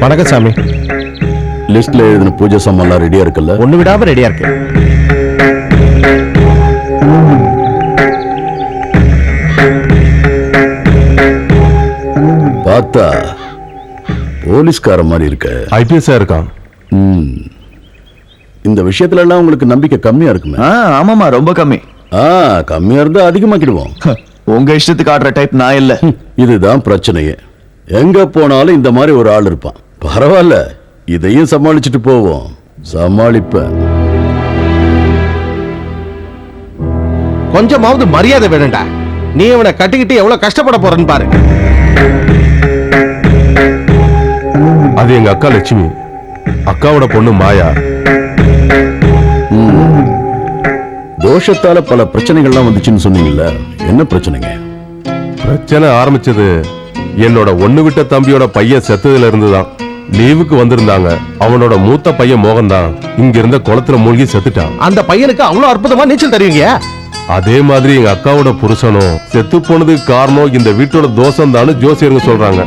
வணக்கம் சாமி. லிஸ்ட்ல எழுதின பூஜை சாமான்லாம் ரெடியா இருக்குல்ல? ஒண்ணு விடாம ரெடியா இருக்கு. பார்த்தா போலீஸ்கார மாதிரி இருக்க. ஐபிஎஸ் இருக்கான். இந்த விஷயத்துல எல்லாம் உங்களுக்கு நம்பிக்கை கம்மியா இருக்குமே? ஆமாமா, ரொம்ப கம்மி. கம்மியா இருந்தா அதிகமாக்கிடுவோம். உங்க இஷ்டத்துக்கு ஆடுற டைப் நான் இல்ல. இதுதான் பிரச்சனையே. எங்க போனாலும் இந்த மாதிரி ஒரு ஆள் இருப்பான். பரவாயில்ல, இதையும் சமாளிச்சுட்டு போவோம். சமாளிப்பேன். கொஞ்சமாவது மரியாதை வேணும்டா. நீ அவனை கட்டிக்கிட்டு எவ்வளவு கஷ்டப்பட போறன்னு பாரு. அது எங்க அக்கா லட்சுமி, அக்காவோட பொண்ணு மாயா. தோஷத்தால பல பிரச்சனைகள்லாம் வந்துச்சுன்னு சொன்னீங்கல்ல, என்ன பிரச்சனைங்க? பிரச்சனை ஆரம்பிச்சது என்னோட ஒண்ணு விட்ட தம்பியோட பையன் செத்ததுல இருந்துதான். லீவுக்கு வந்திருந்தாங்க. அவனோட மூத்த பையன் மோகன் தான் இங்க இருந்த குளத்துல மூழ்கி செத்துட்டான். அந்த பையனுக்கு அவ்வளவு அற்புதமா நீச்சல் தெரியுங்க. அதே மாதிரி எங்க அக்காவோட புருஷனும் செத்து போனதுக்கு காரணம் இந்த வீட்டோட தோஷம் தான் ஜோசியருங்க சொல்றாங்க.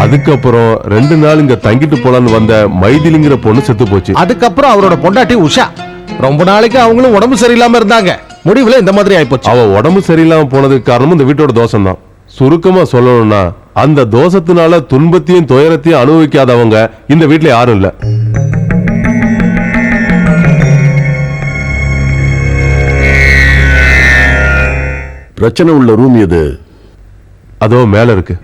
அதுக்கப்புறம் 2 நாள் இங்க தங்கிட்டு போலான்னு வந்த மைதிலிங்கிற பொண்ணு செத்து போச்சு. அதுக்கப்புறம் அவரோட பொண்டாட்டி உஷா. ரொம்ப நாளைக்கு அவங்களும் உடம்பு சரியில்லாம இருந்தாங்க. முடிவுல இந்த மாதிரி ஆயிப்போச்சு. அவ உடம்பு சரியில்லாம போனதுக்கு காரணமும் இந்த வீட்டோட தோஷம் தான். சுருக்கமா சொல்லணும்னா அந்த தோஷத்தினால துன்பத்தையும் துயரத்தையும் அனுபவிக்காதவங்க இந்த வீட்டுல யாரும் இல்ல. பிரச்சனை உள்ள ரூம் எது? அதோ மேல இருக்கு.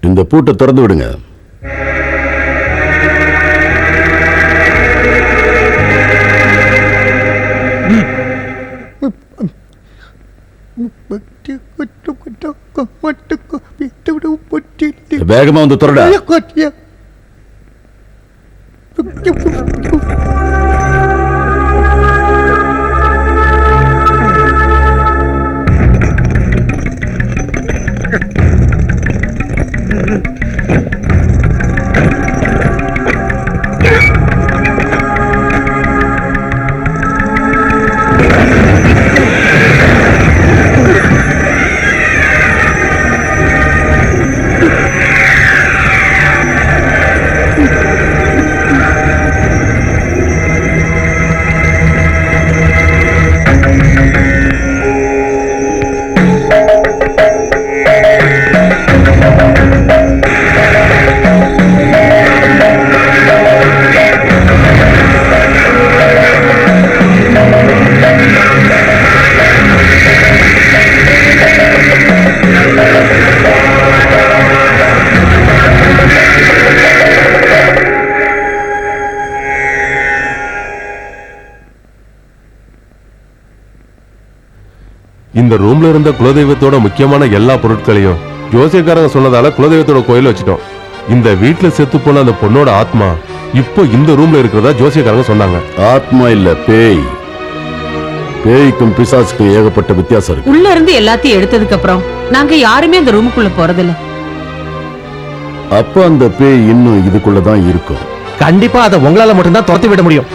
இந்த பூட்டை திறந்து விடுங்க. வேகமா வந்து திறடா. இந்த ரூம்ல இருந்த குலதெய்வத்தோட முக்கியமான எல்லா பொருட்களையும் ஜோசியக்காரங்க சொன்னதால குலதெய்வத்தோட கோயில வச்சுட்டோம். இந்த வீட்டுல செத்து போன அந்த பொண்ணோட ஆத்மா இப்போ இந்த ரூம்ல இருக்கிறதா ஜோசியக்காரங்க சொன்னாங்க. ஆத்மா இல்ல, பேய். பேய்க்கும் பிசாசுக்கும் ஏகப்பட்ட வித்தியாசம் இருக்கு. உள்ள இருந்து எல்லாத்தையும் எடுத்ததுக்கு அப்புறம் நாங்க யாருமே அந்த ரூமுக்குள்ள போறதில்ல. அப்ப அந்த பேய் இன்னும் இதுக்குள்ளதான் இருக்கும். கண்டிப்பா அதை உங்களால மட்டும்தான் துரத்தி விட முடியும்.